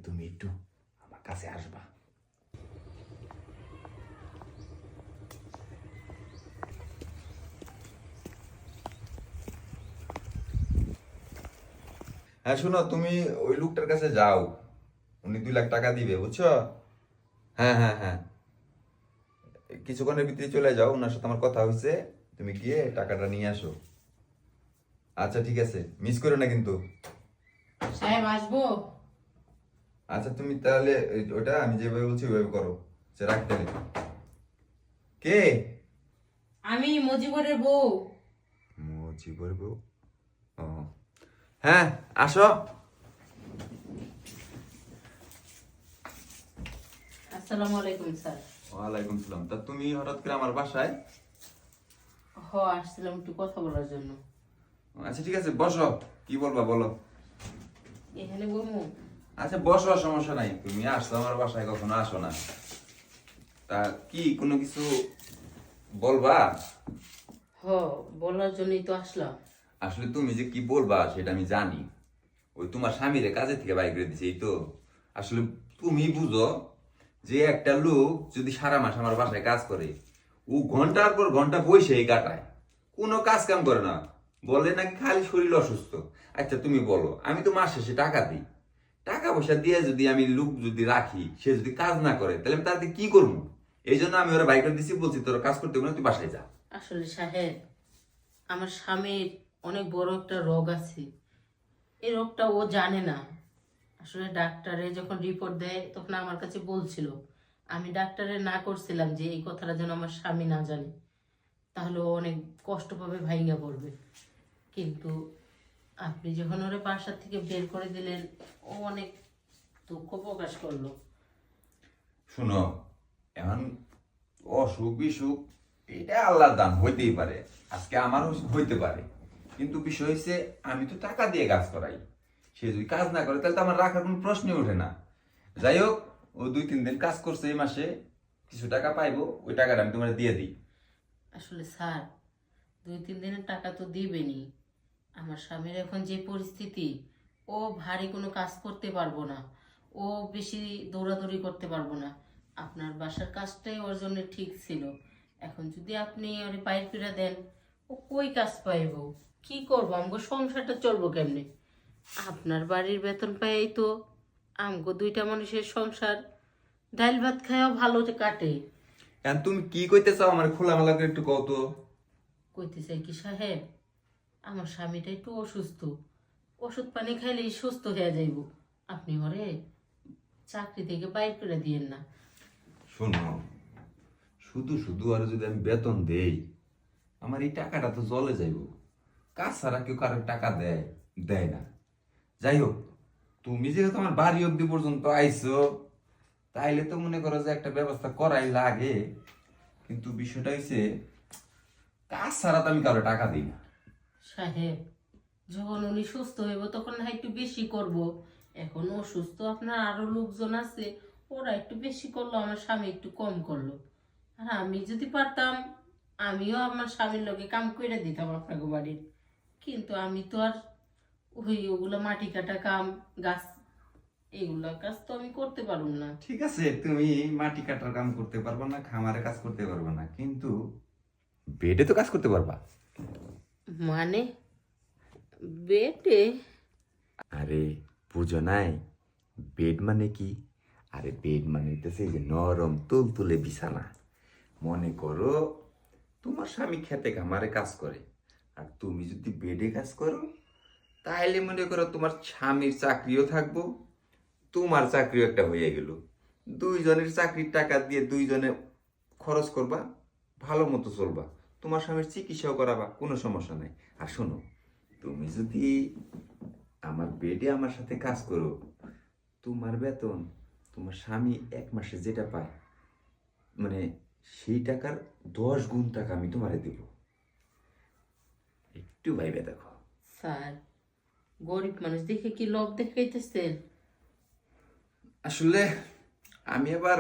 তুমি একটু আমার কাছে আসবা। হ্যাঁ শোনো, তুমি ওই লোকটার কাছে যাও, উনি 2 লাখ টাকা দিবে, বুঝছো? হ্যাঁ হ্যাঁ হ্যাঁ, কিছুক্ষণের ভিতরে চলে যাও, ওনার সাথে আমার কথা হয়েছে, তুমি গিয়ে টাকাটা নিয়ে আসো। আচ্ছা ঠিক আছে, মিস করো না কিন্তু। সাহেব আসবো? আচ্ছা তুমি তাহলে ওটা আমি যেভাবে বলছি ওইভাবে করো। সে রাখতে নেই। কে? আমি মজিবরের বউ। মুজিবর বউ? ও হ্যাঁ, আসো। আসসালামু আলাইকুম স্যার। ওয়ালাইকুম সালাম। তা তুমি হঠাৎ করে আমার বাসায়? আসছিলাম একটু কথা বলার জন্য। আচ্ছা ঠিক আছে, বসো। কি বলবা বলো। এখানে বলবো? আচ্ছা বসো, সমস্যা নাই। তুমি আসছো আমার বাসায়, কখনো আসো না। তা কি কোনো কিছু বলবা? হ, বলার জন্যই তো আসলাম। আসলে তুমি যে কি বলবা সেটা আমি জানি। ওই তোমার স্বামীরে কাজে থেকে বাইর করে দিছে, এই তো। আসলে তুমি বুঝো যে একটা লোক যদি সারা মাস আমার বাসায় কাজ করে, ও ঘন্টার পর ঘন্টা বসেই কাটায়, কোনো কাজ কাম করে না, বলে নাকি খালি শরীর অসুস্থ। আচ্ছা তুমি বলো, আমি তো মাস শেষে টাকা দিই, টাকা পয়সা দিয়ে যদি আমি লোক যদি রাখি, সে যদি কাজ না করে, তাহলে আমি তাতে কি করবো? এই জন্য আমি ওরা বাইক করে দিছি, বলছি তোর কাজ করতে হবে না, তুই বাসায় যা। আসলে সাহেব, আমার স্বামীর অনেক বড় একটা রোগ আছে। এই রোগটা ও জানে না। আসলে ডাক্তারে যখন রিপোর্ট দেয় তখন আমার কাছে বলছিল, আমি ডাক্তারে না করছিলাম যে এই কথাটা যেন আমার স্বামী না জানে, তাহলে ও অনেক কষ্ট পাবে, ভাইঙ্গা পড়বে। কিন্তু আপনি যখন ওরে বাসা থেকে বের করে দিলেন, ও অনেক দুঃখ প্রকাশ করলো। শুনো, এখন অসুখ বিসুখ এটা আল্লাহর দান, হইতেই পারে, আজকে আমারও হইতে পারে। কিন্তু বিষয় হচ্ছে, আমি তো টাকা দিয়ে কাজ করাই, সে যদি কাজ না করে তাহলে তো আমার রাখার কোনো প্রশ্নই ওঠে না। যাই হোক, ও 2-3 দিন কাজ করছে এই মাসে, কিছু টাকা পাইবো, ওই টাকাটা আমি তোমার দিয়ে দিই। আসলে স্যার, 2-3 দিনের টাকা তো দিবেনি। আমার স্বামীর এখন যে পরিস্থিতি, ও ভারী কোনো কাজ করতে পারবো না, ও বেশি দৌড়াদৌড়ি করতে পারবো না। আপনার বাসার কাজটাই ওর জন্য ঠিক ছিল। এখন যদি আপনি ওরে বাইর করে দেন, ও কই কাজ পাইব? কি করবো? আমগো সংসারটা চলবো কেমনে? আপনার বাড়ির বেতন পাই তো আমগো দুইটা মানুষের সংসার ডাল ভাত খায়ও ভালো কাটে। এখন তুমি কি কইতে চাও আমার খোলামেলা করে একটু কও তো। কইতে চাই কি সাহেব, আমার স্বামীটা একটু অসুস্থ, ওষুধ পানি খাইলেই সুস্থ হয়ে যাইব। আপনি ওরে চাকরি থেকে বাইর করে দিয়েন না। শোনো, শুধু শুধু আর যদি আমি বেতন দেই, আমার এই টাকাটা তো জলে যাইব। কাজ ছাড়া কেউ কারো টাকা দেয়? দেয় না। যাই হোক, তুমি যেহেতু আমার বাড়ি অব্দি পর্যন্ত আইছো, তাইলে তো মনে করো যে একটা ব্যবস্থা করাই লাগে। কিন্তু বিষয়টা হইছে, কাজ ছাড়া তো আমি কারো টাকা দিই না। সাহেব, যখন উনি সুস্থ হইব তখন না হয় একটু বেশি করব। এখন অসুস্থ, আপনার আরো লোকজন আছে, ওরা একটু বেশি করলো, আমার স্বামী একটু কম করলো। আর আমি যদি পারতাম, আমিও আমার স্বামীর লোকে কাম করে দিতাম আপনাকে বাড়ির। কিন্তু আমি তো আর ওগুলো মাটি কাটা কাম, গাছ, এগুলা কাজ তো আমি করতে পারুম না। ঠিক আছে, তুমি মাটি কাটার কাম করতে পারবা না, খামারে কাজ করতে পারবা না, কিন্তু বেডে তো কাজ করতে পারবা। মানে বেটে? আরে বুঝো নাই, বেড মানে কি? আরে বেড মানে হইতেছে এই যে নরম তুলতুলে বিছানা। মনে করো তোমার স্বামী খেতে খামারে কাজ করে, আর তুমি যদি বেডে কাজ করো, তাহলে মনে করো তোমার স্বামীর চাকরিও থাকবো, তোমার চাকরিও একটা হয়ে গেল। দুইজনের চাকরির টাকা দিয়ে দুইজনে খরচ করবা, ভালো মতো চলবা, তোমার স্বামীর চিকিৎসাও করাবা, কোনো সমস্যা নাই। আর শোনো, তুমি যদি আমার বেডে আমার সাথে কাজ করো, তোমার বেতন তোমার স্বামী 1 মাসে যেটা পায়, মানে সেই টাকার 10 গুণ টাকা আমি তোমারে দেব। একটু ভাইবে দেখো। স্যার, গরিব মানুষ দেখে কি লোভ দেখাইতেছেন? আসলে আমি আবার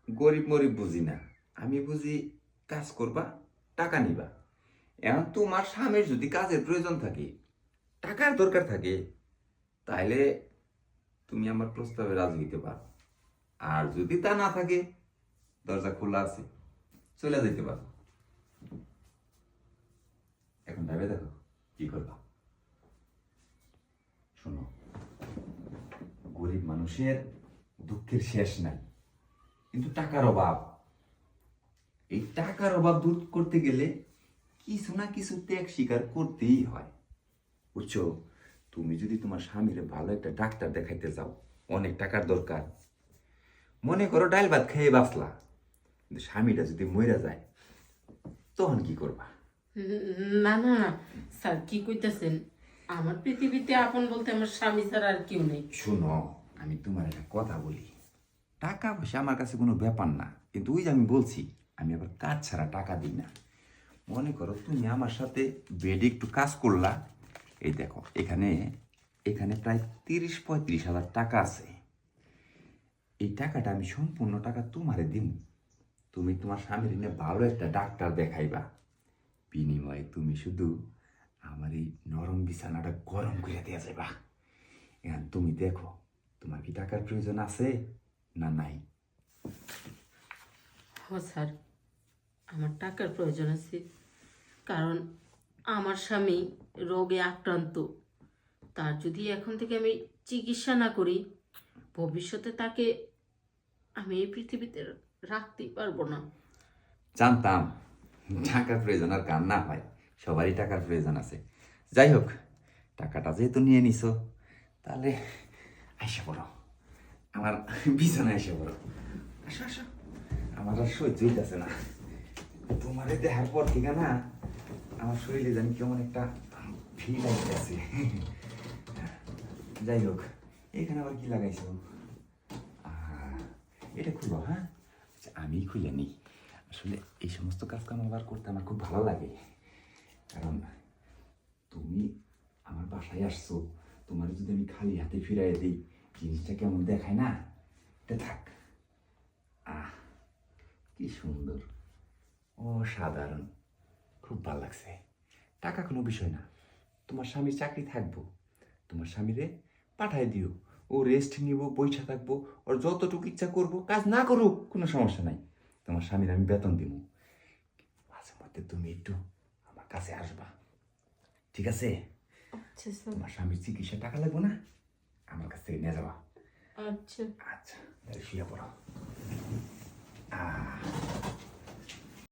গরিব মরিব বুঝি না, আমি বুঝি কাজ করবা, টাকা নিবা। এখন তোমার স্বামীর যদি কাজের প্রয়োজন থাকে, টাকার দরকার থাকে, তাহলে তুমি আমার প্রস্তাবে রাজি হইতে পারো। আর যদি তা না থাকে, দরজা খোলা আছে, চলে যেতে পারো। এখন ভেবে দেখো কি করবা। শোনো, গরিব মানুষের দুঃখের শেষ নাই, কিন্তু টাকার অভাব। এই টাকার অভাব দূর করতে গেলে কিছু না কিছু ত্যাগ স্বীকার করতেই হয়, বুঝছো? তুমি যদি তোমার স্বামীর ভালো একটা ডাক্তার দেখাইতে যাও, অনেক টাকার দরকার। মনে করো ডাল ভাত খেয়ে বাঁচলা, কিন্তু স্বামীটা যদি মইরা যায়, তখন কি করবা? না না না স্যার, কি কইতাছেন? আমার পৃথিবীতে আপন বলতে আমার স্বামী ছাড়া আর কেউ নেই। শোনো, আমি তোমার একটা কথা বলি। টাকা পয়সা আমার কাছে কোনো ব্যাপার না, কিন্তু ওই যে আমি বলছি, আমি আবার কাজ ছাড়া টাকা দিই না। মনে করো তুমি আমার সাথে বেডে একটু কাজ করলা, এই দেখো এখানে এখানে প্রায় 30-35 হাজার টাকা আছে। এই টাকাটা আমি সম্পূর্ণ টাকা তোমারে দিব। তুমি তোমার স্বামীর এনে ভালো একটা ডাক্তার দেখাইবা, বিনিময়ে তুমি শুধু আমার এই নরম বিছানাটা গরম করে দিয়ে যাইবা। এখন তুমি দেখো, তোমার কি টাকার প্রয়োজন আছে না নাই? ও স্যার, আমার টাকার প্রয়োজন আছে, কারণ আমার স্বামী রোগে আক্রান্ত। তার যদি এখন থেকে আমি চিকিৎসা না করি, ভবিষ্যতে তাকে আমি এই পৃথিবীতে রাখতেই পারবো না। জানতাম টাকার প্রয়োজন আর কার না হয়, সবারই টাকার প্রয়োজন আছে। যাই হোক, টাকাটা যেহেতু নিয়ে নিছো, তাহলে আইসা পড়ো আমার বিছানায়, এসে পড়ো। আসো আসো, আমার আর সহ্য হইতেছে না। তোমার দেখার পর থেকে না আমার শরীরে জানি কেমন একটা ফিল আসতেছে। যাই হোক, এখানে আবার কি লাগাইছো? এটা খুলো, হ্যাঁ? আচ্ছা, আমি খুলে নিই। আসলে এই সমস্ত কাজ কাম আবার করতে আমার খুব ভালো লাগে, কারণ তুমি আমার বাসায় আসছো, তোমার যদি আমি খালি হাতে ফিরাই দিই, জিনিসটা কেমন দেখায় না? এটা থাক। আহ, কি সুন্দর, অসাধারণ, খুব ভালো লাগছে। টাকা কোনো বিষয় না, তোমার স্বামীর চাকরি থাকবো, তোমার স্বামীরে পাঠায় দিও, ও রেস্ট নিব, বইসা থাকবো, ওর যতটুকু ইচ্ছা করবো, কাজ না করুক কোনো সমস্যা নাই। তোমার স্বামীর আমি বেতন দিব। মাঝে মধ্যে তুমি একটু আমার কাছে আসবা, ঠিক আছে? আচ্ছা স্যার। তোমার স্বামীর চিকিৎসা টাকা লাগবো না, আমার কাছ থেকে নিয়ে যাবা। আচ্ছা। আচ্ছা, তাহলে শুয়ে পড়ো। আহ